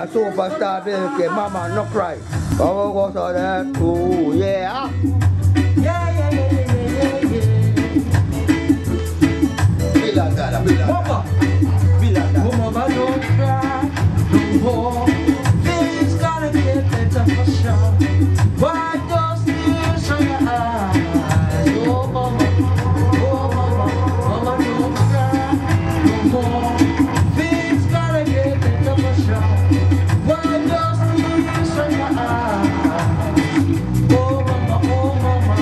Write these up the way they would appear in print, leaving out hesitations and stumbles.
Yeah, superstar Bilky, mama, no cry. Oh, what's all that? Ooh, yeah. Mama, don't cry no more. Things gonna get better for sure. Why those tears from your eyes? Oh mama, mama don't cry no more. Things gonna get better for sure. Why those tears from your eyes? Oh mama,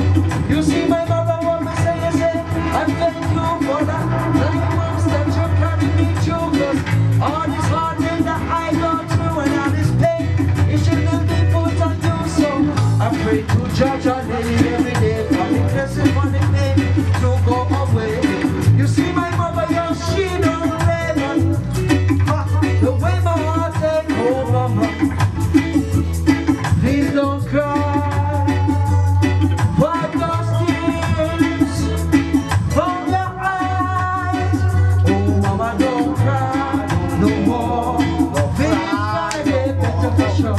you see my mother want me say, I thank you for that. All this hard thing that I go through and all this pain, it shouldn't be put on you. So I pray to judge on every day for the blessing for the pain to go away. You see my mother, young, she don't let me. The way my heart take oh mama, please don't cry. Wipe those tears from your eyes. Oh mama, don't cry. No more, things gonna get better for sure.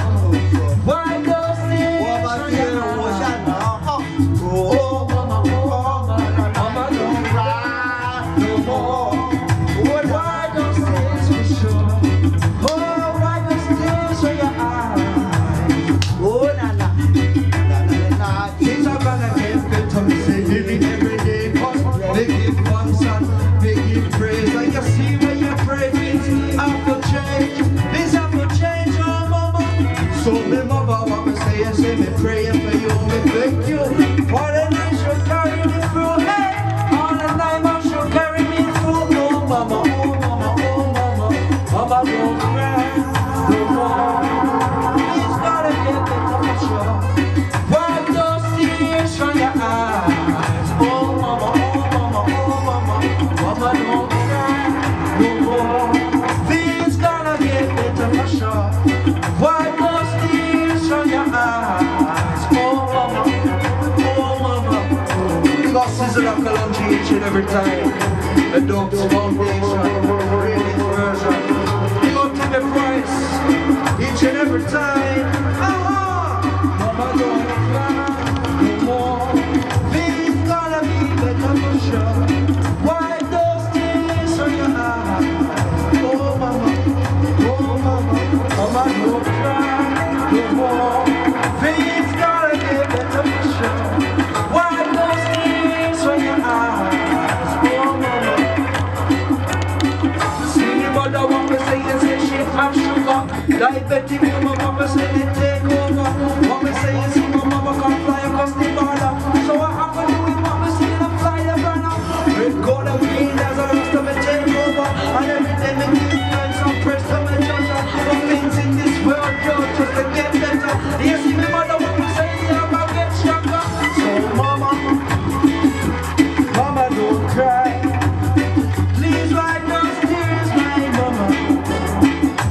Why those things from your eyes? Oh mama, mama don't cry no more. Why those things for sure? Oh, why those things from your eyes? Oh things are gonna get better. We say living every day, 'cause they give thanks and they give praise. And you see when you pray, after change, this after change, oh mama. So me mama, what me say me praying for you, me thank you. For the night should carry me through, hey. All the night I should carry me through, oh mama, oh mama, oh mama. Mama don't cry no more. Please gotta get better for sure. Wipe those tears from your eyes, oh mama, oh mama, oh mama. Mama don't cry no more. Wipe those tears from your eyes. Oh mama, oh mama. God sizzle up Kalonji each and every time. The Dogs Foundation, Radiant version. You go to the price each and every time. Mama don't cry no more. Things gonna be better for sure. Wipe those tears from your eyes. Oh mama, oh mama. Mama don't cry no more. Things gonna get better for sure. Wipe those tears from your eyes. Oh mama. See me mother want me say she have sugar. Diabetic my mama say they take over. What me say is see my mama can fly across the border. So what happen to me mama see them fly the banner. Red gold and green as a rest of me take over. And every day me give thanks and praise to me judge. Things in this world, yo, just to get better. You see me mother want me say I'm gonna get stronger. So mama, mama don't cry. Please wipe those tears, my mama,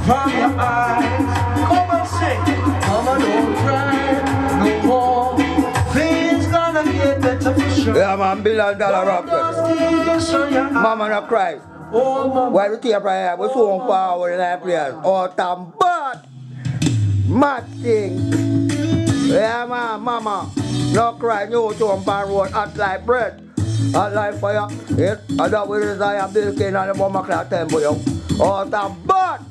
from your eyes. Come and say, mama don't cry no more. Things gonna get better for sure. Yeah man, $1 billion rock. Mama no cry. Oh, mama. Why the tape right here? We so power in our players. All time bad. Mad thing. Yeah man, mama. No cry, no to pan road, hot like bread. Hot like fire. Yeah, I don't desire Bilky and the bomber clock tempo, yo. All time bad.